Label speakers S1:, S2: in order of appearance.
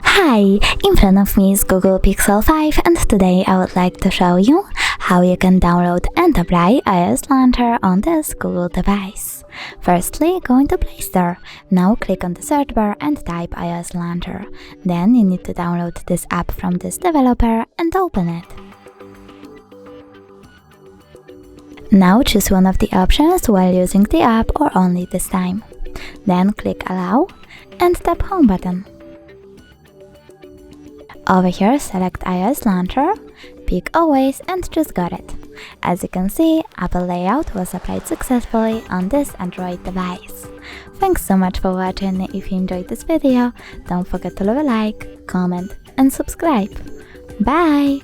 S1: Hi, in front of me is Google Pixel 5 and today I would like to show you how you can download and apply iOS Launcher on this Google device. Firstly, go into Play Store. Now click on the search bar and type iOS Launcher. Then you need to download this app from this developer and open it. Now choose one of the options while using the app or only this time. Then click Allow and tap Home button. Over here, select iOS Launcher, pick Always and choose Got It. As you can see, Apple layout was applied successfully on this Android device. Thanks so much for watching. If you enjoyed this video, don't forget to leave a like, comment and subscribe. Bye!